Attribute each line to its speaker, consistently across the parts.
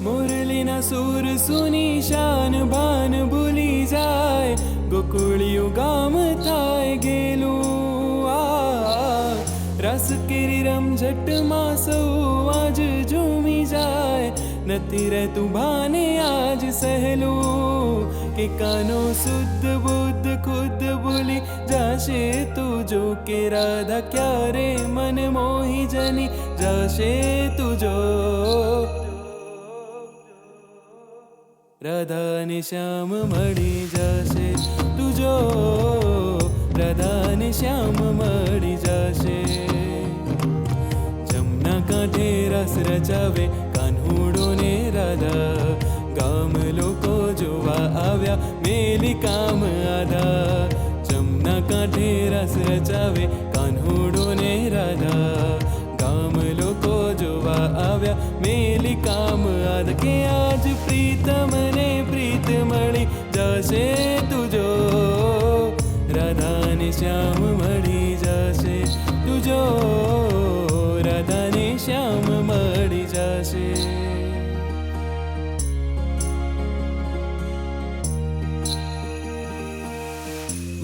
Speaker 1: मुरलीना सूर सुनी शान भान भूली जाए गोकुळियो गाम थाय गेलू रस केरी रमझट मासो आज झूमी जाए नती रे तू भाने आज सहलू के कानो शुद्ध बुद्ध खुद भूली जाशे तू जो के राधा क्या रे मन मोही जनी जाशे तू जो राधा ने श्याम मળી જશે તું જો રાધા ને શ્યામ મળી જશે જમના કાંઠે રસ રચાવે કાન્હુડો ને રાધા ગામ લોકો જોવા આવ્યા મેલી કામ આધા જમના કાંઠે રસ રચાવે કાન્હુડો ને રાધા ગામ લોકો જોવા આવ્યા મેલી કામ આધ કે આજ પ્રીતમ ને પ્રીત મળી જશે તું જો રાધા ને શ્યામ મળી જશે તું જો રાધા ને શ્યામ મળી જશે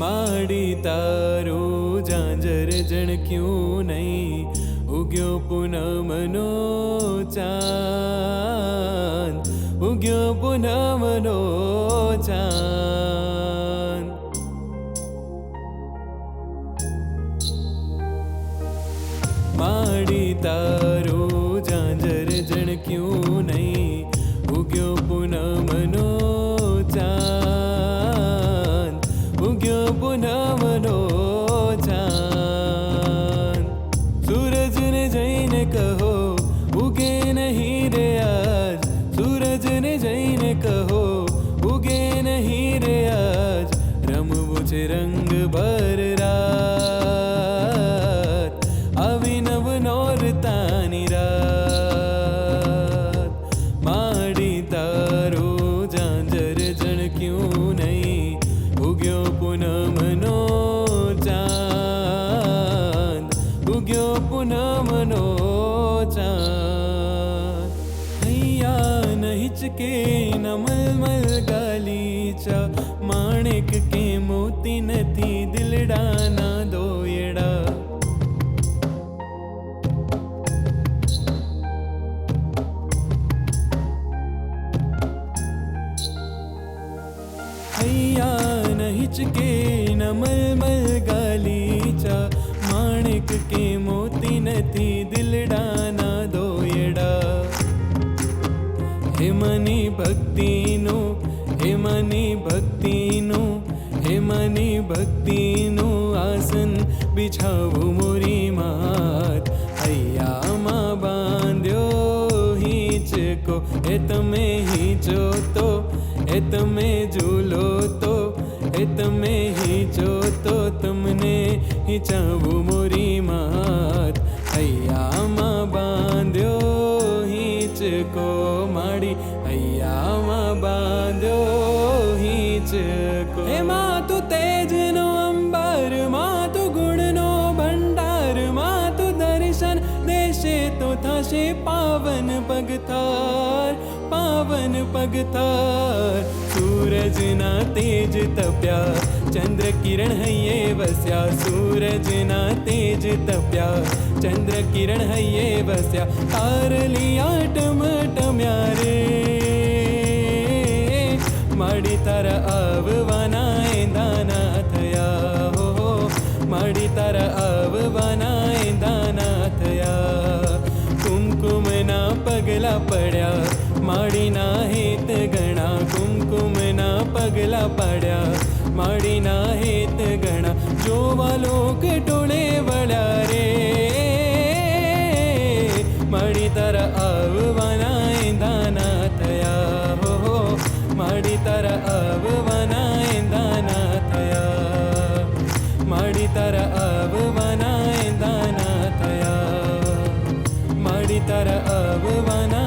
Speaker 1: माड़ी तारो झांझर जणक्यों नहीं उग्यो पूनमनो चांद उग्यो पूनमनो चांद माड़ी तारो झांझर जणक्यों नहीं उग्यो पूनमनो चांद उग्यो पूनमनो चांद सूरज ने जैने कहो उगे नहीं रे आज सूरज ने जैने कहो उगे नहीं रे आज रमवू छे रंग भर रात આવી નવ નોરતાની રાત માડી તારો ઝાંઝર જણક્યું નહીં ઉગ્યો પૂનમનો ચાંદ ઉગ્યો પૂનમનો ચાંદ હૈયા ન હિચકે ન મલમલ ગાલીચા માણેક કે મોતી નથી દિલડાના દોયડા हैया न हिचके न मलमल गालीचा माणिक के मोती नथी दिलडाना दोयड़ा हे मनी भक्तिनो हे मनी भक्तिनो हे मनी भक्तिनो आसन बिछावू मोरी मात हैया मा बांध्यो हीचको हे तमे हीचो तो ए तमे झूलो तो ए तमे हीचो तो तमने हीचावू मोरी मात हैया मा बांध्यो हीचको माड़ी हैया मा बांध्यो हीचको हे मां तू तेजनो अंबर मां तू गुणनो भंडार मां तू दर्शन देशे तो थाशे पावन पगथार पावन पगथार सूरज ना तेज तप्या चंद्र किरण हये वस्या सूरज ना तेज तप्या चंद्र किरण हये वस्या तारलिया टमटम्या रे माड़ी तारा आववाना एंदाना थया हो माड़ी तारा आववाना एंदाना थया कुमकुमना पगला पड्या माड़ीना हेत गणा कुमकुमना पगला पड्या माड़ीना हेत गणा जोवा लोक टोळे वळ्या रे माड़ी तारा आववाना एंदाना थया हो माड़ी तारा आववाना एंदाना थया माड़ी तारा आववाना एंदाना थया माड़ी तारा आववाना